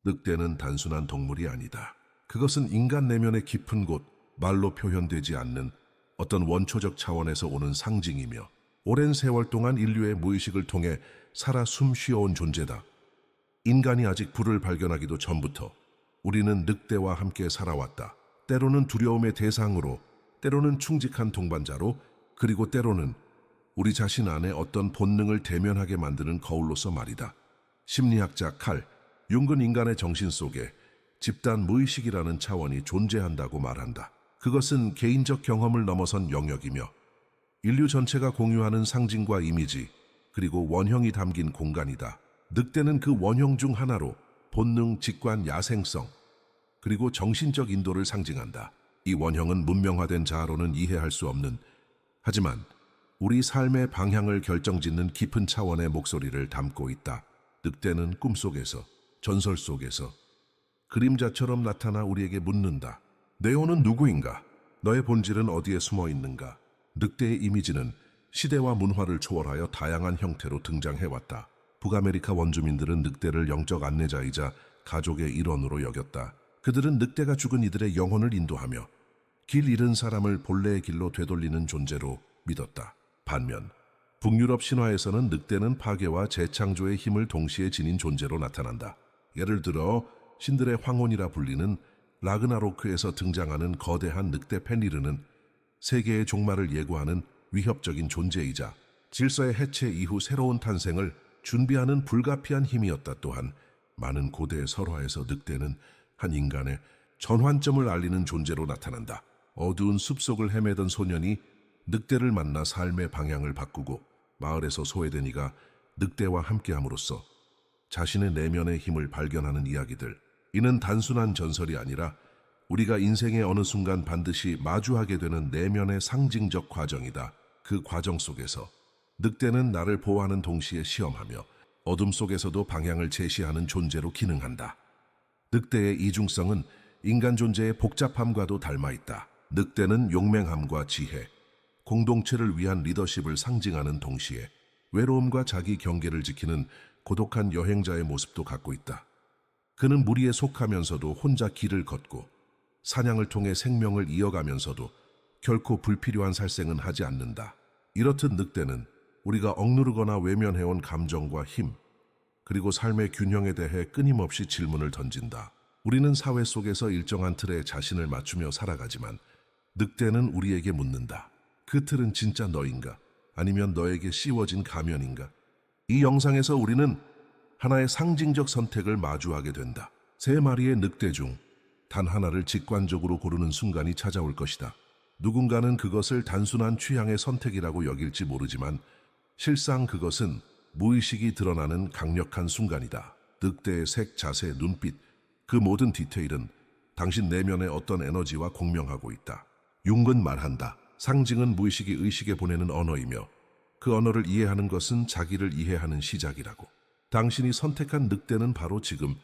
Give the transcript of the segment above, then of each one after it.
늑대는 단순한 동물이 아니다. 그것은 인간 내면의 깊은 곳, 말로 표현되지 않는 어떤 원초적 차원에서 오는 상징이며 오랜 세월 동안 인류의 무의식을 통해 살아 숨쉬어온 존재다. 인간이 아직 불을 발견하기도 전부터 우리는 늑대와 함께 살아왔다. 때로는 두려움의 대상으로, 때로는 충직한 동반자로, 그리고 때로는 우리 자신 안에 어떤 본능을 대면하게 만드는 거울로서 말이다. 심리학자 칼 융은 인간의 정신 속에 집단 무의식이라는 차원이 존재한다고 말한다. 그것은 개인적 경험을 넘어선 영역이며 인류 전체가 공유하는 상징과 이미지, 그리고 원형이 담긴 공간이다. 늑대는 그 원형 중 하나로 본능, 직관, 야생성, 그리고 정신적 인도를 상징한다. 이 원형은 문명화된 자아로는 이해할 수 없는, 하지만 우리 삶의 방향을 결정짓는 깊은 차원의 목소리를 담고 있다. 늑대는 꿈속에서, 전설 속에서 그림자처럼 나타나 우리에게 묻는다. 네오는 누구인가? 너의 본질은 어디에 숨어 있는가? 늑대의 이미지는 시대와 문화를 초월하여 다양한 형태로 등장해왔다. 북아메리카 원주민들은 늑대를 영적 안내자이자 가족의 일원으로 여겼다. 그들은 늑대가 죽은 이들의 영혼을 인도하며 길 잃은 사람을 본래의 길로 되돌리는 존재로 믿었다. 반면 북유럽 신화에서는 늑대는 파괴와 재창조의 힘을 동시에 지닌 존재로 나타난다. 예를 들어 신들의 황혼이라 불리는 라그나로크에서 등장하는 거대한 늑대 펜리르는 세계의 종말을 예고하는 위협적인 존재이자 질서의 해체 이후 새로운 탄생을 준비하는 불가피한 힘이었다. 또한 많은 고대 설화에서 늑대는 한 인간의 전환점을 알리는 존재로 나타난다. 어두운 숲속을 헤매던 소년이 늑대를 만나 삶의 방향을 바꾸고 마을에서 소외된 이가 늑대와 함께함으로써 자신의 내면의 힘을 발견하는 이야기들. 이는 단순한 전설이 아니라 우리가 인생의 어느 순간 반드시 마주하게 되는 내면의 상징적 과정이다. 그 과정 속에서 늑대는 나를 보호하는 동시에 시험하며 어둠 속에서도 방향을 제시하는 존재로 기능한다. 늑대의 이중성은 인간 존재의 복잡함과도 닮아있다. 늑대는 용맹함과 지혜, 공동체를 위한 리더십을 상징하는 동시에 외로움과 자기 경계를 지키는 고독한 여행자의 모습도 갖고 있다. 그는 무리에 속하면서도 혼자 길을 걷고 사냥을 통해 생명을 이어가면서도 결코 불필요한 살생은 하지 않는다. 이렇듯 늑대는 우리가 억누르거나 외면해온 감정과 힘, 그리고 삶의 균형에 대해 끊임없이 질문을 던진다. 우리는 사회 속에서 일정한 틀에 자신을 맞추며 살아가지만 늑대는 우리에게 묻는다. 그 틀은 진짜 너인가? 아니면 너에게 씌워진 가면인가? 이 영상에서 우리는 하나의 상징적 선택을 마주하게 된다. 세 마리의 늑대 중 단 하나를 직관적으로 고르는 순간이 찾아올 것이다. 누군가는 그것을 단순한 취향의 선택이라고 여길지 모르지만 실상 그것은 무의식이 드러나는 강력한 순간이다. 늑대의 색, 자세, 눈빛, 그 모든 디테일은 당신 내면의 어떤 에너지와 공명하고 있다. 융은 말한다. 상징은 무의식이 의식에 보내는 언어이며 그 언어를 이해하는 것은 자기를 이해하는 시작이라고. 당신이 선택한 늑대는 바로 지금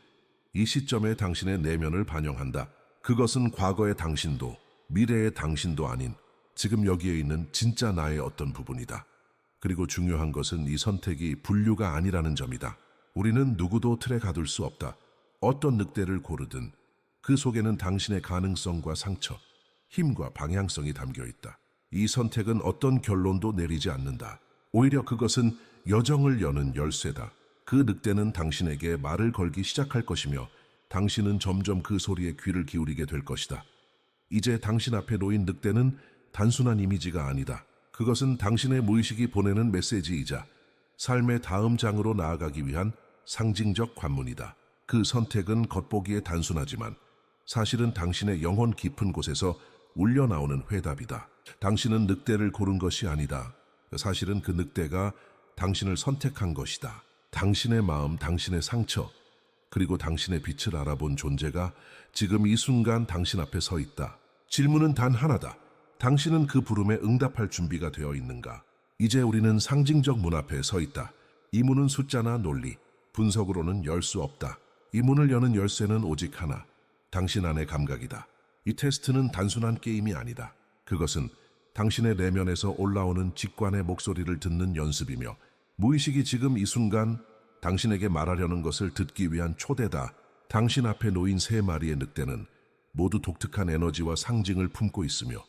이 시점에 당신의 내면을 반영한다. 그것은 과거의 당신도 미래의 당신도 아닌 지금 여기에 있는 진짜 나의 어떤 부분이다. 그리고 중요한 것은 이 선택이 분류가 아니라는 점이다. 우리는 누구도 틀에 가둘 수 없다. 어떤 늑대를 고르든 그 속에는 당신의 가능성과 상처, 힘과 방향성이 담겨 있다. 이 선택은 어떤 결론도 내리지 않는다. 오히려 그것은 여정을 여는 열쇠다. 그 늑대는 당신에게 말을 걸기 시작할 것이며 당신은 점점 그 소리에 귀를 기울이게 될 것이다. 이제 당신 앞에 놓인 늑대는 단순한 이미지가 아니다. 그것은 당신의 무의식이 보내는 메시지이자 삶의 다음 장으로 나아가기 위한 상징적 관문이다. 그 선택은 겉보기에 단순하지만 사실은 당신의 영혼 깊은 곳에서 울려나오는 회답이다. 당신은 늑대를 고른 것이 아니다. 사실은 그 늑대가 당신을 선택한 것이다. 당신의 마음, 당신의 상처, 그리고 당신의 빛을 알아본 존재가 지금 이 순간 당신 앞에 서 있다. 질문은 단 하나다. 당신은 그 부름에 응답할 준비가 되어 있는가? 이제 우리는 상징적 문 앞에 서 있다. 이 문은 숫자나 논리, 분석으로는 열 수 없다. 이 문을 여는 열쇠는 오직 하나, 당신 안의 감각이다. 이 테스트는 단순한 게임이 아니다. 그것은 당신의 내면에서 올라오는 직관의 목소리를 듣는 연습이며 무의식이 지금 이 순간 당신에게 말하려는 것을 듣기 위한 초대다. 당신 앞에 놓인 3마리의 늑대는 모두 독특한 에너지와 상징을 품고 있으며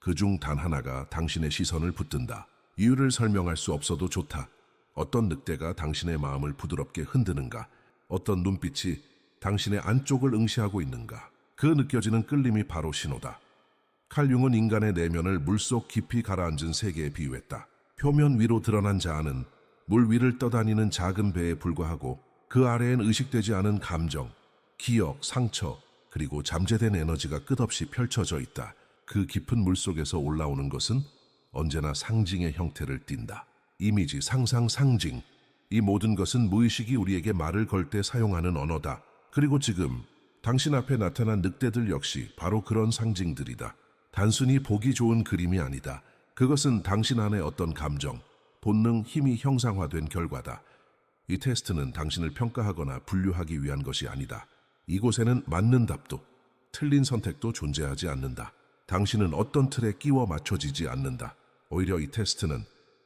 그중 단 하나가 당신의 시선을 붙든다. 이유를 설명할 수 없어도 좋다. 어떤 늑대가 당신의 마음을 부드럽게 흔드는가? 어떤 눈빛이 당신의 안쪽을 응시하고 있는가? 그 느껴지는 끌림이 바로 신호다. 칼융은 인간의 내면을 물속 깊이 가라앉은 세계에 비유했다. 표면 위로 드러난 자아는 물 위를 떠다니는 작은 배에 불과하고 그 아래엔 의식되지 않은 감정, 기억, 상처, 그리고 잠재된 에너지가 끝없이 펼쳐져 있다. 그 깊은 물속에서 올라오는 것은 언제나 상징의 형태를 띈다. 이미지, 상상, 상징. 이 모든 것은 무의식이 우리에게 말을 걸 때 사용하는 언어다. 그리고 지금 당신 앞에 나타난 늑대들 역시 바로 그런 상징들이다. 단순히 보기 좋은 그림이 아니다. 그것은 당신 안의 어떤 감정, 본능, 힘이 형상화된 결과다. 이 테스트는 당신을 평가하거나 분류하기 위한 것이 아니다. 이곳에는 맞는 답도, 틀린 선택도 존재하지 않는다. 당신은 어떤 틀에 끼워 맞춰지지 않는다. 오히려 이 테스트는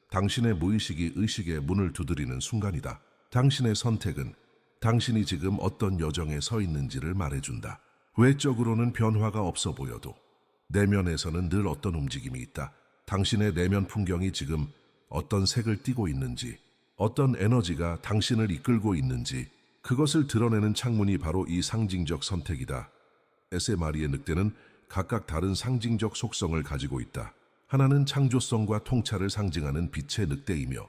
당신의 무의식이 의식의 문을 두드리는 순간이다. 당신의 선택은 당신이 지금 어떤 여정에 서 있는지를 말해준다. 외적으로는 변화가 없어 보여도 내면에서는 늘 어떤 움직임이 있다. 당신의 내면 풍경이 지금 어떤 색을 띠고 있는지, 어떤 에너지가 당신을 이끌고 있는지, 그것을 드러내는 창문이 바로 이 상징적 선택이다. SMR의 늑대는 각각 다른 상징적 속성을 가지고 있다. 하나는 창조성과 통찰을 상징하는 빛의 늑대이며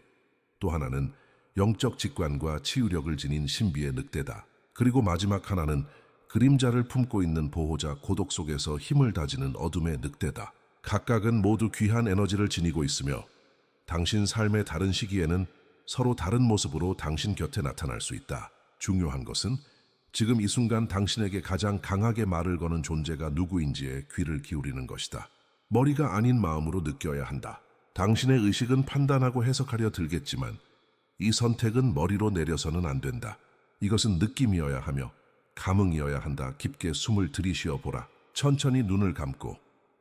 또 하나는 영적 직관과 치유력을 지닌 신비의 늑대다. 그리고 마지막 하나는 그림자를 품고 있는 보호자 고독 속에서 힘을 다지는 어둠의 늑대다. 각각은 모두 귀한 에너지를 지니고 있으며 당신 삶의 다른 시기에는 서로 다른 모습으로 당신 곁에 나타날 수 있다. 중요한 것은 지금 이 순간 당신에게 가장 강하게 말을 거는 존재가 누구인지에 귀를 기울이는 것이다. 머리가 아닌 마음으로 느껴야 한다. 당신의 의식은 판단하고 해석하려 들겠지만 이 선택은 머리로 내려서는 안 된다. 이것은 느낌이어야 하며 감흥이어야 한다. 깊게 숨을 들이쉬어 보라. 천천히 눈을 감고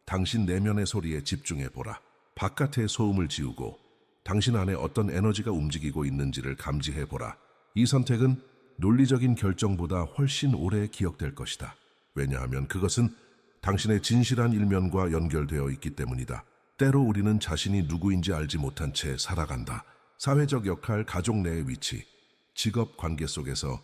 당신 내면의 소리에 집중해 보라. 바깥의 소음을 지우고 당신 안에 어떤 에너지가 움직이고 있는지를 감지해 보라. 이 선택은 논리적인 결정보다 훨씬 오래 기억될 것이다. 왜냐하면 그것은 당신의 진실한 일면과 연결되어 있기 때문이다. 때로 우리는 자신이 누구인지 알지 못한 채 살아간다. 사회적 역할, 가족 내의 위치, 직업 관계 속에서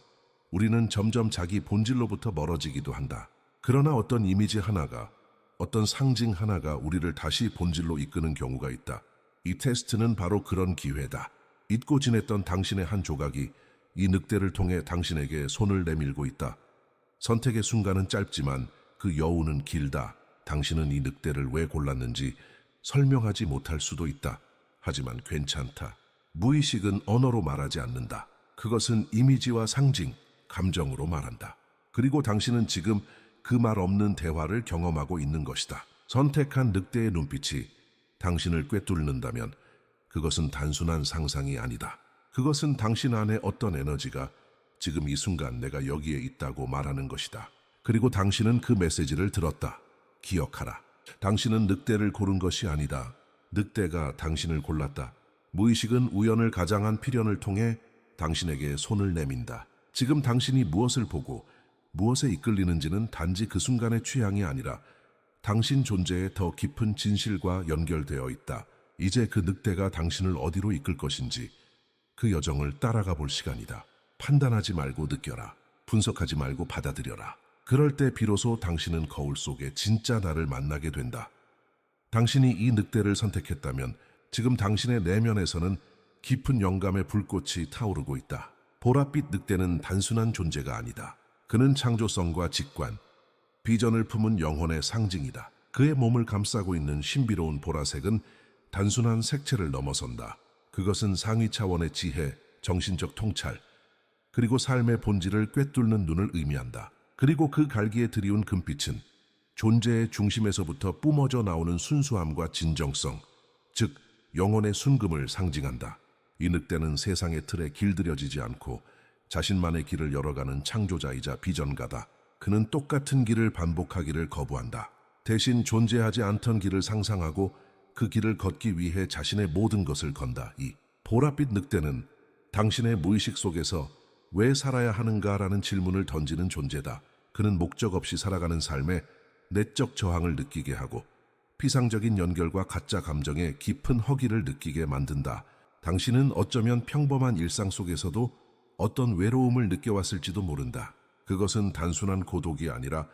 우리는 점점 자기 본질로부터 멀어지기도 한다. 그러나 어떤 이미지 하나가, 어떤 상징 하나가 우리를 다시 본질로 이끄는 경우가 있다. 이 테스트는 바로 그런 기회다. 잊고 지냈던 당신의 한 조각이 이 늑대를 통해 당신에게 손을 내밀고 있다. 선택의 순간은 짧지만 그 여운은 길다. 당신은 이 늑대를 왜 골랐는지 설명하지 못할 수도 있다. 하지만 괜찮다. 무의식은 언어로 말하지 않는다. 그것은 이미지와 상징, 감정으로 말한다. 그리고 당신은 지금 그 말 없는 대화를 경험하고 있는 것이다. 선택한 늑대의 눈빛이 당신을 꿰뚫는다면 그것은 단순한 상상이 아니다. 그것은 당신 안에 어떤 에너지가 지금 이 순간 내가 여기에 있다고 말하는 것이다. 그리고 당신은 그 메시지를 들었다. 기억하라. 당신은 늑대를 고른 것이 아니다. 늑대가 당신을 골랐다. 무의식은 우연을 가장한 필연을 통해 당신에게 손을 내민다. 지금 당신이 무엇을 보고 무엇에 이끌리는지는 단지 그 순간의 취향이 아니라 당신 존재의 더 깊은 진실과 연결되어 있다. 이제 그 늑대가 당신을 어디로 이끌 것인지 그 여정을 따라가 볼 시간이다. 판단하지 말고 느껴라. 분석하지 말고 받아들여라. 그럴 때 비로소 당신은 거울 속에 진짜 나를 만나게 된다. 당신이 이 늑대를 선택했다면 지금 당신의 내면에서는 깊은 영감의 불꽃이 타오르고 있다. 보랏빛 늑대는 단순한 존재가 아니다. 그는 창조성과 직관, 비전을 품은 영혼의 상징이다. 그의 몸을 감싸고 있는 신비로운 보라색은 단순한 색채를 넘어선다. 그것은 상위 차원의 지혜, 정신적 통찰, 그리고 삶의 본질을 꿰뚫는 눈을 의미한다. 그리고 그 갈기에 드리운 금빛은 존재의 중심에서부터 뿜어져 나오는 순수함과 진정성, 즉 영혼의 순금을 상징한다. 이 늑대는 세상의 틀에 길들여지지 않고 자신만의 길을 열어가는 창조자이자 비전가다. 그는 똑같은 길을 반복하기를 거부한다. 대신 존재하지 않던 길을 상상하고 그 길을 걷기 위해 자신의 모든 것을 건다. 이 보랏빛 늑대는 당신의 무의식 속에서 왜 살아야 하는가라는 질문을 던지는 존재다. 그는 목적 없이 살아가는 삶에 내적 저항을 느끼게 하고 피상적인 연결과 가짜 감정에 깊은 허기를 느끼게 만든다. 당신은 어쩌면 평범한 일상 속에서도 어떤 외로움을 느껴왔을지도 모른다. 그것은 단순한 고독이 아니라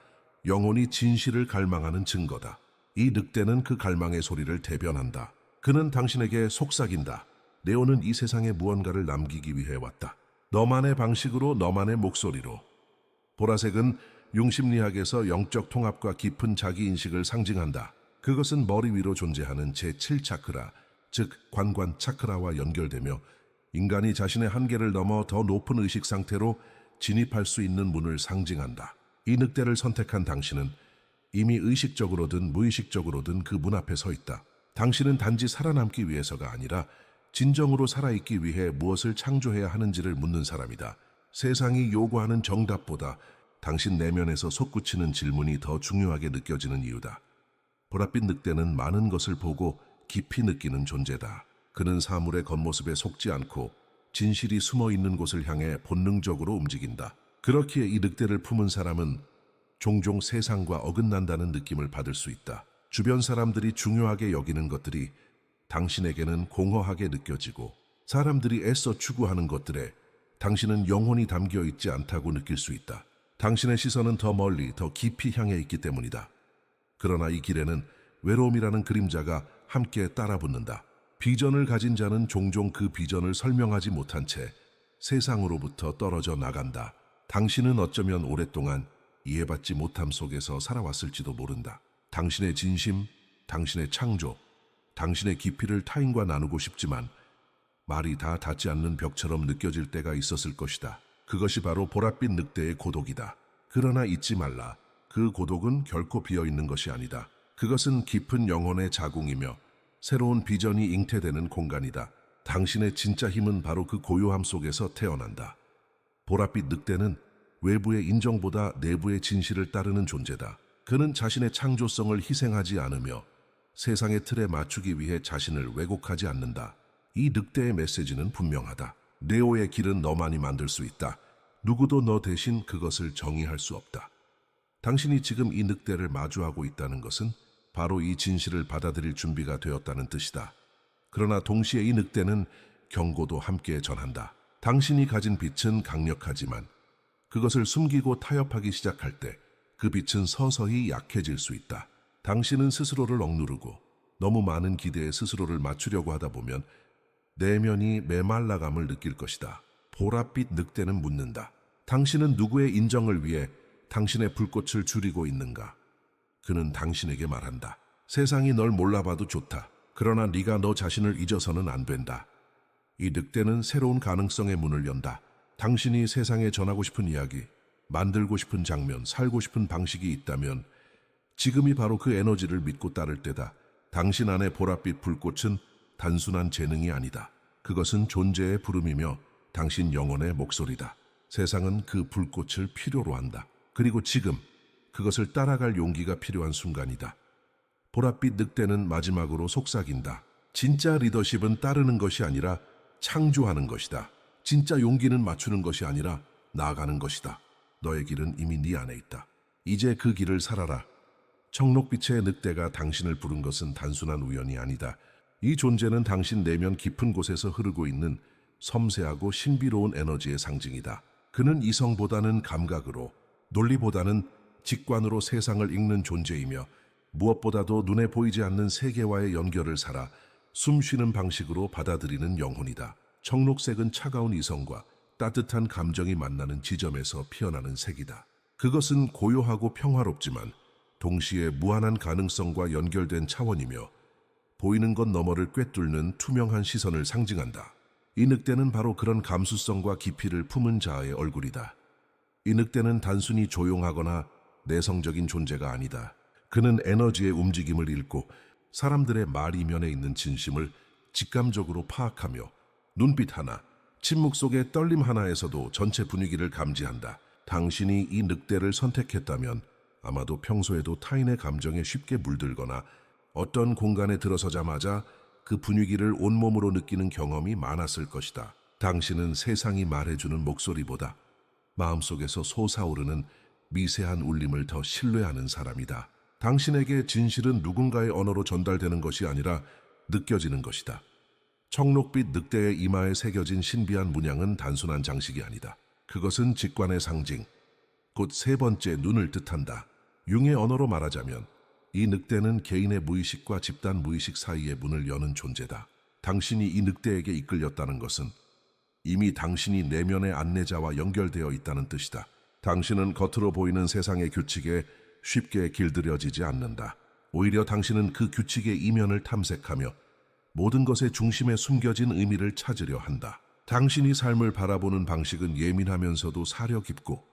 영혼이 진실을 갈망하는 증거다. 이 늑대는 그 갈망의 소리를 대변한다. 그는 당신에게 속삭인다. 네오는 이 세상에 무언가를 남기기 위해 왔다. 너만의 방식으로, 너만의 목소리로. 보라색은 융심리학에서 영적 통합과 깊은 자기인식을 상징한다. 그것은 머리 위로 존재하는 제7차크라, 즉 관관 차크라와 연결되며 인간이 자신의 한계를 넘어 더 높은 의식 상태로 진입할 수 있는 문을 상징한다. 이 늑대를 선택한 당신은 이미 의식적으로든 무의식적으로든 그 문 앞에 서 있다. 당신은 단지 살아남기 위해서가 아니라 진정으로 살아있기 위해 무엇을 창조해야 하는지를 묻는 사람이다. 세상이 요구하는 정답보다 당신 내면에서 솟구치는 질문이 더 중요하게 느껴지는 이유다. 보랏빛 늑대는 많은 것을 보고 깊이 느끼는 존재다. 그는 사물의 겉모습에 속지 않고 진실이 숨어 있는 곳을 향해 본능적으로 움직인다. 그렇기에 이 늑대를 품은 사람은 종종 세상과 어긋난다는 느낌을 받을 수 있다. 주변 사람들이 중요하게 여기는 것들이 당신에게는 공허하게 느껴지고 사람들이 애써 추구하는 것들에 당신은 영혼이 담겨 있지 않다고 느낄 수 있다. 당신의 시선은 더 멀리, 더 깊이 향해 있기 때문이다. 그러나 이 길에는 외로움이라는 그림자가 함께 따라붙는다. 비전을 가진 자는 종종 그 비전을 설명하지 못한 채 세상으로부터 떨어져 나간다. 당신은 어쩌면 오랫동안 이해받지 못함 속에서 살아왔을지도 모른다. 당신의 진심, 당신의 창조, 당신의 깊이를 타인과 나누고 싶지만 말이 다 닿지 않는 벽처럼 느껴질 때가 있었을 것이다. 그것이 바로 보랏빛 늑대의 고독이다. 그러나 잊지 말라. 그 고독은 결코 비어있는 것이 아니다. 그것은 깊은 영혼의 자궁이며 새로운 비전이 잉태되는 공간이다. 당신의 진짜 힘은 바로 그 고요함 속에서 태어난다. 보랏빛 늑대는 외부의 인정보다 내부의 진실을 따르는 존재다. 그는 자신의 창조성을 희생하지 않으며 세상의 틀에 맞추기 위해 자신을 왜곡하지 않는다. 이 늑대의 메시지는 분명하다. 네오의 길은 너만이 만들 수 있다. 누구도 너 대신 그것을 정의할 수 없다. 당신이 지금 이 늑대를 마주하고 있다는 것은 바로 이 진실을 받아들일 준비가 되었다는 뜻이다. 그러나 동시에 이 늑대는 경고도 함께 전한다. 당신이 가진 빛은 강력하지만 그것을 숨기고 타협하기 시작할 때 그 빛은 서서히 약해질 수 있다. 당신은 스스로를 억누르고 너무 많은 기대에 스스로를 맞추려고 하다 보면 내면이 메말라감을 느낄 것이다. 보랏빛 늑대는 묻는다. 당신은 누구의 인정을 위해 당신의 불꽃을 줄이고 있는가? 그는 당신에게 말한다. 세상이 널 몰라봐도 좋다. 그러나 네가 너 자신을 잊어서는 안 된다. 이 늑대는 새로운 가능성의 문을 연다. 당신이 세상에 전하고 싶은 이야기, 만들고 싶은 장면, 살고 싶은 방식이 있다면 지금이 바로 그 에너지를 믿고 따를 때다. 당신 안의 보랏빛 불꽃은 단순한 재능이 아니다. 그것은 존재의 부름이며 당신 영혼의 목소리다. 세상은 그 불꽃을 필요로 한다. 그리고 지금 그것을 따라갈 용기가 필요한 순간이다. 보랏빛 늑대는 마지막으로 속삭인다. 진짜 리더십은 따르는 것이 아니라 창조하는 것이다. 진짜 용기는 맞추는 것이 아니라 나아가는 것이다. 너의 길은 이미 네 안에 있다. 이제 그 길을 살아라. 청록빛의 늑대가 당신을 부른 것은 단순한 우연이 아니다. 이 존재는 당신 내면 깊은 곳에서 흐르고 있는 섬세하고 신비로운 에너지의 상징이다. 그는 이성보다는 감각으로, 논리보다는 직관으로 세상을 읽는 존재이며 무엇보다도 눈에 보이지 않는 세계와의 연결을 살아 숨 쉬는 방식으로 받아들이는 영혼이다. 청록색은 차가운 이성과 따뜻한 감정이 만나는 지점에서 피어나는 색이다. 그것은 고요하고 평화롭지만 동시에 무한한 가능성과 연결된 차원이며 보이는 것 너머를 꿰뚫는 투명한 시선을 상징한다. 이 늑대는 바로 그런 감수성과 깊이를 품은 자의 얼굴이다. 이 늑대는 단순히 조용하거나 내성적인 존재가 아니다. 그는 에너지의 움직임을 읽고 사람들의 말 이면에 있는 진심을 직감적으로 파악하며 눈빛 하나, 침묵 속의 떨림 하나에서도 전체 분위기를 감지한다. 당신이 이 늑대를 선택했다면 아마도 평소에도 타인의 감정에 쉽게 물들거나 어떤 공간에 들어서자마자 그 분위기를 온몸으로 느끼는 경험이 많았을 것이다. 당신은 세상이 말해주는 목소리보다 마음속에서 솟아오르는 미세한 울림을 더 신뢰하는 사람이다. 당신에게 진실은 누군가의 언어로 전달되는 것이 아니라 느껴지는 것이다. 청록빛 늑대의 이마에 새겨진 신비한 문양은 단순한 장식이 아니다. 그것은 직관의 상징, 곧 세 번째 눈을 뜻한다. 융의 언어로 말하자면 이 늑대는 개인의 무의식과 집단 무의식 사이의 문을 여는 존재다. 당신이 이 늑대에게 이끌렸다는 것은 이미 당신이 내면의 안내자와 연결되어 있다는 뜻이다. 당신은 겉으로 보이는 세상의 규칙에 쉽게 길들여지지 않는다. 오히려 당신은 그 규칙의 이면을 탐색하며 모든 것의 중심에 숨겨진 의미를 찾으려 한다. 당신이 삶을 바라보는 방식은 예민하면서도 사려 깊고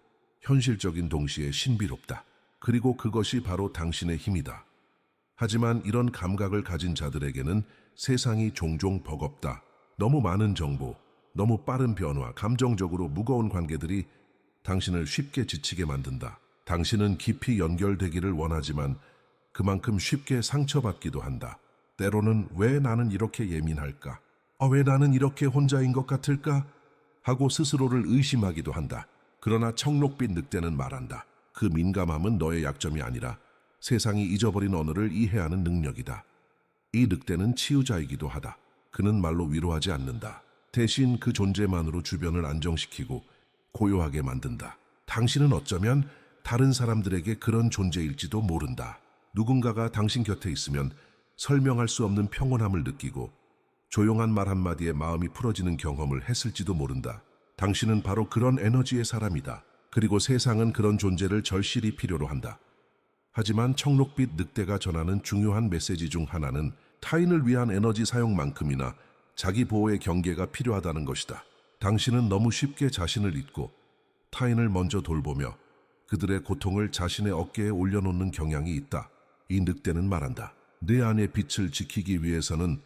현실적인 동시에 신비롭다. 그리고 그것이 바로 당신의 힘이다. 하지만 이런 감각을 가진 자들에게는 세상이 종종 버겁다. 너무 많은 정보, 너무 빠른 변화, 감정적으로 무거운 관계들이 당신을 쉽게 지치게 만든다. 당신은 깊이 연결되기를 원하지만 그만큼 쉽게 상처받기도 한다. 때로는 왜 나는 이렇게 예민할까? 왜 나는 이렇게 혼자인 것 같을까? 하고 스스로를 의심하기도 한다. 그러나 청록빛 늑대는 말한다. 그 민감함은 너의 약점이 아니라 세상이 잊어버린 언어를 이해하는 능력이다. 이 늑대는 치유자이기도 하다. 그는 말로 위로하지 않는다. 대신 그 존재만으로 주변을 안정시키고 고요하게 만든다. 당신은 어쩌면 다른 사람들에게 그런 존재일지도 모른다. 누군가가 당신 곁에 있으면 설명할 수 없는 평온함을 느끼고 조용한 말 한마디에 마음이 풀어지는 경험을 했을지도 모른다. 당신은 바로 그런 에너지의 사람이다. 그리고 세상은 그런 존재를 절실히 필요로 한다. 하지만 청록빛 늑대가 전하는 중요한 메시지 중 하나는 타인을 위한 에너지 사용만큼이나 자기 보호의 경계가 필요하다는 것이다. 당신은 너무 쉽게 자신을 잊고 타인을 먼저 돌보며 그들의 고통을 자신의 어깨에 올려놓는 경향이 있다. 이 늑대는 말한다. 내 안의 빛을 지키기 위해서는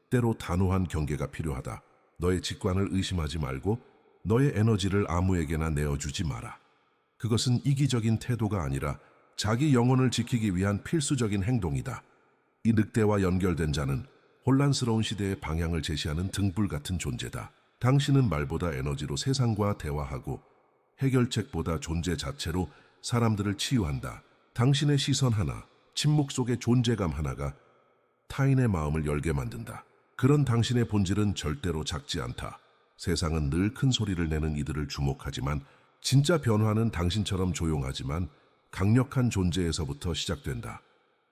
때로 단호한 경계가 필요하다. 너의 직관을 의심하지 말고 너의 에너지를 아무에게나 내어주지 마라. 그것은 이기적인 태도가 아니라 자기 영혼을 지키기 위한 필수적인 행동이다. 이 늑대와 연결된 자는 혼란스러운 시대의 방향을 제시하는 등불 같은 존재다. 당신은 말보다 에너지로 세상과 대화하고 해결책보다 존재 자체로 사람들을 치유한다. 당신의 시선 하나, 침묵 속의 존재감 하나가 타인의 마음을 열게 만든다. 그런 당신의 본질은 절대로 작지 않다. 세상은 늘 큰 소리를 내는 이들을 주목하지만 진짜 변화는 당신처럼 조용하지만 강력한 존재에서부터 시작된다.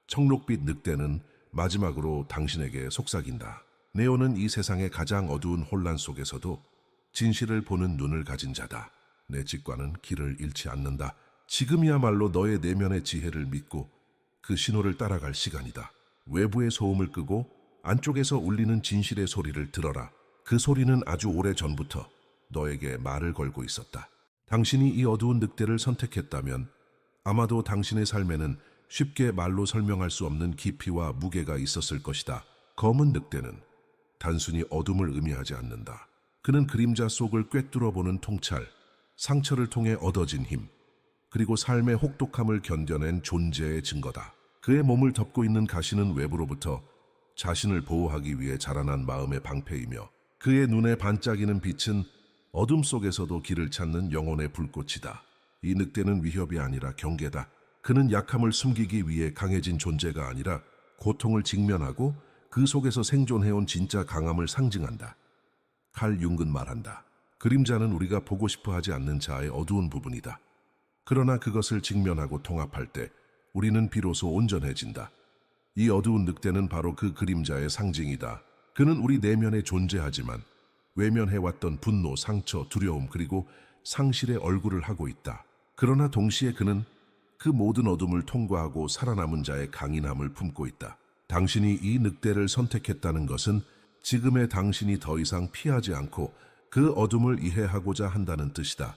청록빛 늑대는 마지막으로 당신에게 속삭인다. 네오는 이 세상의 가장 어두운 혼란 속에서도 진실을 보는 눈을 가진 자다. 내 직관은 길을 잃지 않는다. 지금이야말로 너의 내면의 지혜를 믿고 그 신호를 따라갈 시간이다. 외부의 소음을 끄고 안쪽에서 울리는 진실의 소리를 들어라. 그 소리는 아주 오래 전부터 너에게 말을 걸고 있었다. 당신이 이 어두운 늑대를 선택했다면 아마도 당신의 삶에는 쉽게 말로 설명할 수 없는 깊이와 무게가 있었을 것이다. 검은 늑대는 단순히 어둠을 의미하지 않는다. 그는 그림자 속을 꿰뚫어보는 통찰, 상처를 통해 얻어진 힘, 그리고 삶의 혹독함을 견뎌낸 존재의 증거다. 그의 몸을 덮고 있는 가시는 외부로부터 자신을 보호하기 위해 자라난 마음의 방패이며 그의 눈에 반짝이는 빛은 어둠 속에서도 길을 찾는 영혼의 불꽃이다. 이 늑대는 위협이 아니라 경계다. 그는 약함을 숨기기 위해 강해진 존재가 아니라 고통을 직면하고 그 속에서 생존해온 진짜 강함을 상징한다. 칼 융은 말한다. 그림자는 우리가 보고 싶어 하지 않는 자의 어두운 부분이다. 그러나 그것을 직면하고 통합할 때 우리는 비로소 온전해진다. 이 어두운 늑대는 바로 그 그림자의 상징이다. 그는 우리 내면에 존재하지만 외면해왔던 분노, 상처, 두려움 그리고 상실의 얼굴을 하고 있다. 그러나 동시에 그는 그 모든 어둠을 통과하고 살아남은 자의 강인함을 품고 있다. 당신이 이 늑대를 선택했다는 것은 지금의 당신이 더 이상 피하지 않고 그 어둠을 이해하고자 한다는 뜻이다.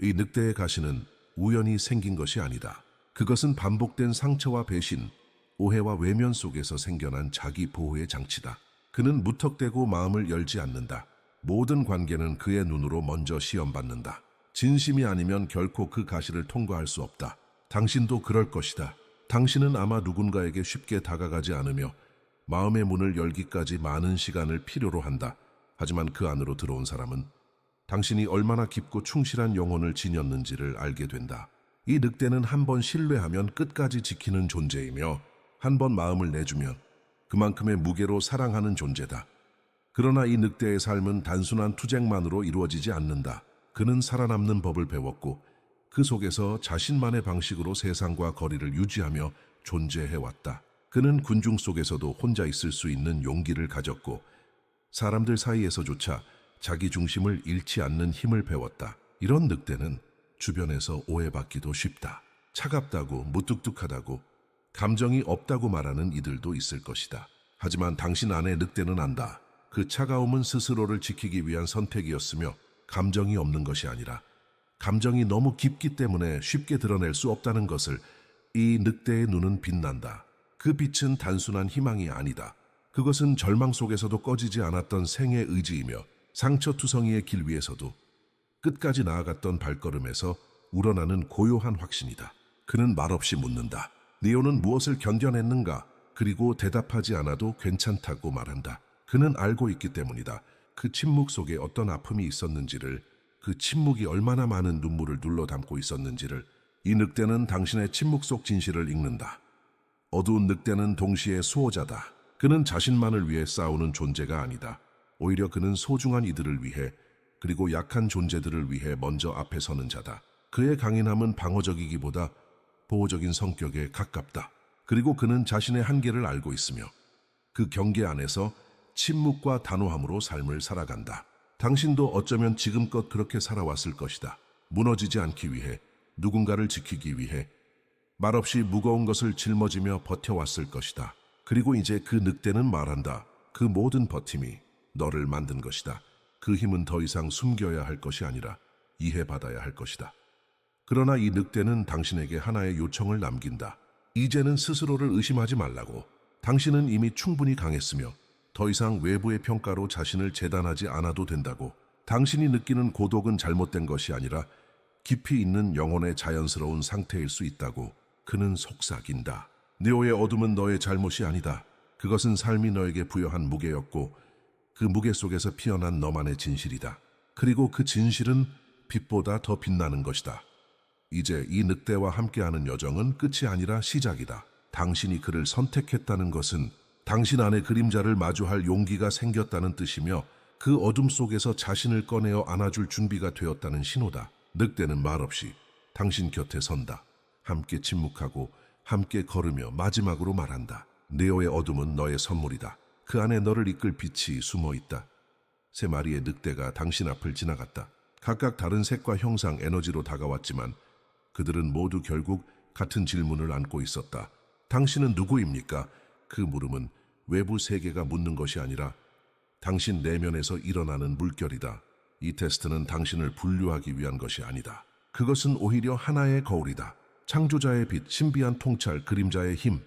이 늑대의 가시는 우연히 생긴 것이 아니다. 그것은 반복된 상처와 배신, 오해와 외면 속에서 생겨난 자기 보호의 장치다. 그는 무턱대고 마음을 열지 않는다. 모든 관계는 그의 눈으로 먼저 시험받는다. 진심이 아니면 결코 그 가시를 통과할 수 없다. 당신도 그럴 것이다. 당신은 아마 누군가에게 쉽게 다가가지 않으며 마음의 문을 열기까지 많은 시간을 필요로 한다. 하지만 그 안으로 들어온 사람은 당신이 얼마나 깊고 충실한 영혼을 지녔는지를 알게 된다. 이 늑대는 한 번 신뢰하면 끝까지 지키는 존재이며 한 번 마음을 내주면 그만큼의 무게로 사랑하는 존재다. 그러나 이 늑대의 삶은 단순한 투쟁만으로 이루어지지 않는다. 그는 살아남는 법을 배웠고 그 속에서 자신만의 방식으로 세상과 거리를 유지하며 존재해왔다. 그는 군중 속에서도 혼자 있을 수 있는 용기를 가졌고 사람들 사이에서조차 자기 중심을 잃지 않는 힘을 배웠다. 이런 늑대는 주변에서 오해받기도 쉽다. 차갑다고, 무뚝뚝하다고, 감정이 없다고 말하는 이들도 있을 것이다. 하지만 당신 안의 늑대는 안다. 그 차가움은 스스로를 지키기 위한 선택이었으며 감정이 없는 것이 아니라 감정이 너무 깊기 때문에 쉽게 드러낼 수 없다는 것을 이 늑대의 눈은 빛난다. 그 빛은 단순한 희망이 아니다. 그것은 절망 속에서도 꺼지지 않았던 생의 의지이며 상처투성이의 길 위에서도 끝까지 나아갔던 발걸음에서 우러나는 고요한 확신이다. 그는 말없이 묻는다. 네오는 무엇을 견뎌냈는가? 그리고 대답하지 않아도 괜찮다고 말한다. 그는 알고 있기 때문이다. 그 침묵 속에 어떤 아픔이 있었는지를, 그 침묵이 얼마나 많은 눈물을 눌러 담고 있었는지를. 이 늑대는 당신의 침묵 속 진실을 읽는다. 어두운 늑대는 동시에 수호자다. 그는 자신만을 위해 싸우는 존재가 아니다. 오히려 그는 소중한 이들을 위해, 그리고 약한 존재들을 위해 먼저 앞에 서는 자다. 그의 강인함은 방어적이기보다 보호적인 성격에 가깝다. 그리고 그는 자신의 한계를 알고 있으며 그 경계 안에서 침묵과 단호함으로 삶을 살아간다. 당신도 어쩌면 지금껏 그렇게 살아왔을 것이다. 무너지지 않기 위해, 누군가를 지키기 위해 말없이 무거운 것을 짊어지며 버텨왔을 것이다. 그리고 이제 그 늑대는 말한다. 그 모든 버팀이 너를 만든 것이다. 그 힘은 더 이상 숨겨야 할 것이 아니라 이해받아야 할 것이다. 그러나 이 늑대는 당신에게 하나의 요청을 남긴다. 이제는 스스로를 의심하지 말라고. 당신은 이미 충분히 강했으며 더 이상 외부의 평가로 자신을 재단하지 않아도 된다고. 당신이 느끼는 고독은 잘못된 것이 아니라 깊이 있는 영혼의 자연스러운 상태일 수 있다고. 그는 속삭인다. 네오의 어둠은 너의 잘못이 아니다. 그것은 삶이 너에게 부여한 무게였고 그 무게 속에서 피어난 너만의 진실이다. 그리고 그 진실은 빛보다 더 빛나는 것이다. 이제 이 늑대와 함께하는 여정은 끝이 아니라 시작이다. 당신이 그를 선택했다는 것은 당신 안에 그림자를 마주할 용기가 생겼다는 뜻이며 그 어둠 속에서 자신을 꺼내어 안아줄 준비가 되었다는 신호다. 늑대는 말없이 당신 곁에 선다. 함께 침묵하고 함께 걸으며 마지막으로 말한다. 네오의 어둠은 너의 선물이다. 그 안에 너를 이끌 빛이 숨어 있다. 세 마리의 늑대가 당신 앞을 지나갔다. 각각 다른 색과 형상, 에너지로 다가왔지만 그들은 모두 결국 같은 질문을 안고 있었다. 당신은 누구입니까? 그 물음은 외부 세계가 묻는 것이 아니라 당신 내면에서 일어나는 물결이다. 이 테스트는 당신을 분류하기 위한 것이 아니다. 그것은 오히려 하나의 거울이다. 창조자의 빛, 신비한 통찰, 그림자의 힘.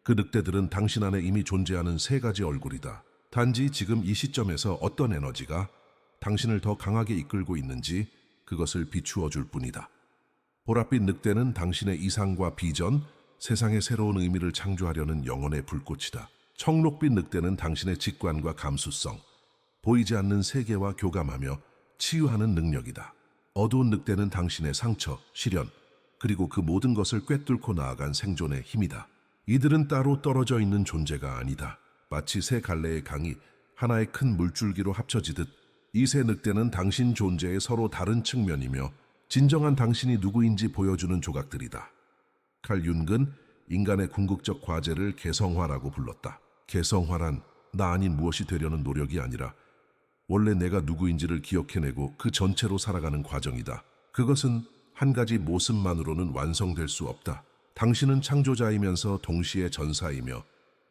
그 늑대들은 당신 안에 이미 존재하는 세 가지 얼굴이다. 단지 지금 이 시점에서 어떤 에너지가 당신을 더 강하게 이끌고 있는지 그것을 비추어 줄 뿐이다. 보랏빛 늑대는 당신의 이상과 비전, 세상의 새로운 의미를 창조하려는 영혼의 불꽃이다. 청록빛 늑대는 당신의 직관과 감수성, 보이지 않는 세계와 교감하며 치유하는 능력이다. 어두운 늑대는 당신의 상처, 시련, 그리고 그 모든 것을 꿰뚫고 나아간 생존의 힘이다. 이들은 따로 떨어져 있는 존재가 아니다. 마치 세 갈래의 강이 하나의 큰 물줄기로 합쳐지듯 이 세 늑대는 당신 존재의 서로 다른 측면이며 진정한 당신이 누구인지 보여주는 조각들이다. 칼 융은 인간의 궁극적 과제를 개성화라고 불렀다. 개성화란 나 아닌 무엇이 되려는 노력이 아니라 원래 내가 누구인지를 기억해내고 그 전체로 살아가는 과정이다. 그것은 한 가지 모습만으로는 완성될 수 없다. 당신은 창조자이면서 동시에 전사이며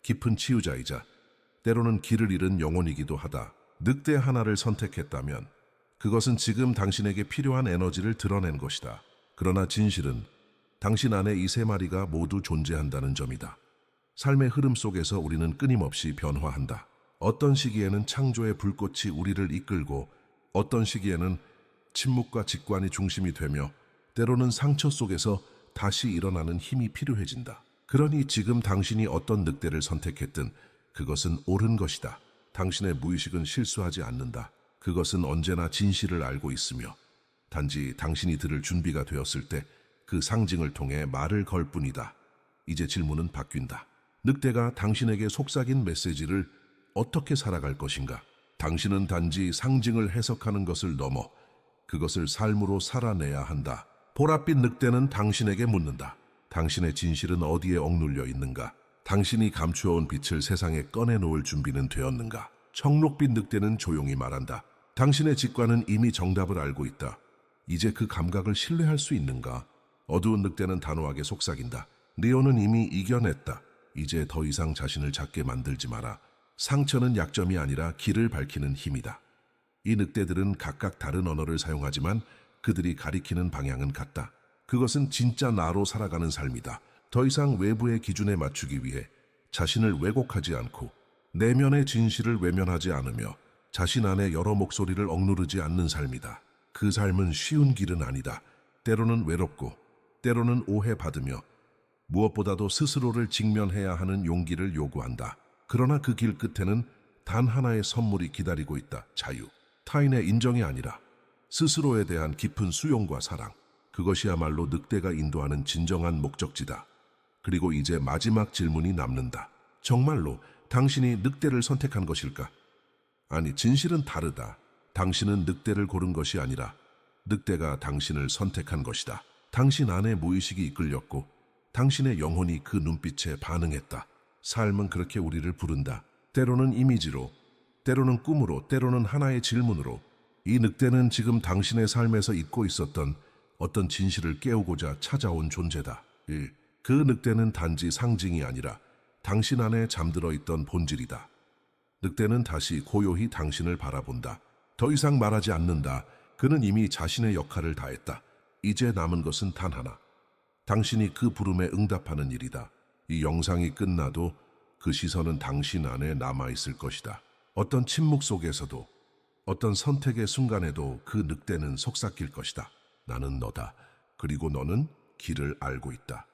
깊은 치유자이자 때로는 길을 잃은 영혼이기도 하다. 늑대 하나를 선택했다면 그것은 지금 당신에게 필요한 에너지를 드러낸 것이다. 그러나 진실은 당신 안에 이 세 마리가 모두 존재한다는 점이다. 삶의 흐름 속에서 우리는 끊임없이 변화한다. 어떤 시기에는 창조의 불꽃이 우리를 이끌고 어떤 시기에는 침묵과 직관이 중심이 되며 때로는 상처 속에서 다시 일어나는 힘이 필요해진다. 그러니 지금 당신이 어떤 늑대를 선택했든 그것은 옳은 것이다. 당신의 무의식은 실수하지 않는다. 그것은 언제나 진실을 알고 있으며 단지 당신이 들을 준비가 되었을 때 그 상징을 통해 말을 걸 뿐이다. 이제 질문은 바뀐다. 늑대가 당신에게 속삭인 메시지를 어떻게 살아갈 것인가? 당신은 단지 상징을 해석하는 것을 넘어 그것을 삶으로 살아내야 한다. 보랏빛 늑대는 당신에게 묻는다. 당신의 진실은 어디에 억눌려 있는가? 당신이 감추어온 빛을 세상에 꺼내놓을 준비는 되었는가? 청록빛 늑대는 조용히 말한다. 당신의 직관은 이미 정답을 알고 있다. 이제 그 감각을 신뢰할 수 있는가? 어두운 늑대는 단호하게 속삭인다. 리오는 이미 이겨냈다. 이제 더 이상 자신을 작게 만들지 마라. 상처는 약점이 아니라 길을 밝히는 힘이다. 이 늑대들은 각각 다른 언어를 사용하지만 그들이 가리키는 방향은 같다. 그것은 진짜 나로 살아가는 삶이다. 더 이상 외부의 기준에 맞추기 위해 자신을 왜곡하지 않고 내면의 진실을 외면하지 않으며 자신 안에 여러 목소리를 억누르지 않는 삶이다. 그 삶은 쉬운 길은 아니다. 때로는 외롭고 때로는 오해받으며 무엇보다도 스스로를 직면해야 하는 용기를 요구한다. 그러나 그 길 끝에는 단 하나의 선물이 기다리고 있다. 자유. 타인의 인정이 아니라 스스로에 대한 깊은 수용과 사랑. 그것이야말로 늑대가 인도하는 진정한 목적지다. 그리고 이제 마지막 질문이 남는다. 정말로 당신이 늑대를 선택한 것일까? 아니, 진실은 다르다. 당신은 늑대를 고른 것이 아니라 늑대가 당신을 선택한 것이다. 당신 안에 무의식이 이끌렸고 당신의 영혼이 그 눈빛에 반응했다. 삶은 그렇게 우리를 부른다. 때로는 이미지로, 때로는 꿈으로, 때로는 하나의 질문으로. 이 늑대는 지금 당신의 삶에서 잊고 있었던 어떤 진실을 깨우고자 찾아온 존재다. 그 늑대는 단지 상징이 아니라 당신 안에 잠들어 있던 본질이다. 늑대는 다시 고요히 당신을 바라본다. 더 이상 말하지 않는다. 그는 이미 자신의 역할을 다했다. 이제 남은 것은 단 하나. 당신이 그 부름에 응답하는 일이다. 이 영상이 끝나도 그 시선은 당신 안에 남아있을 것이다. 어떤 침묵 속에서도, 어떤 선택의 순간에도 그 늑대는 속삭일 것이다. 나는 너다. 그리고 너는 길을 알고 있다.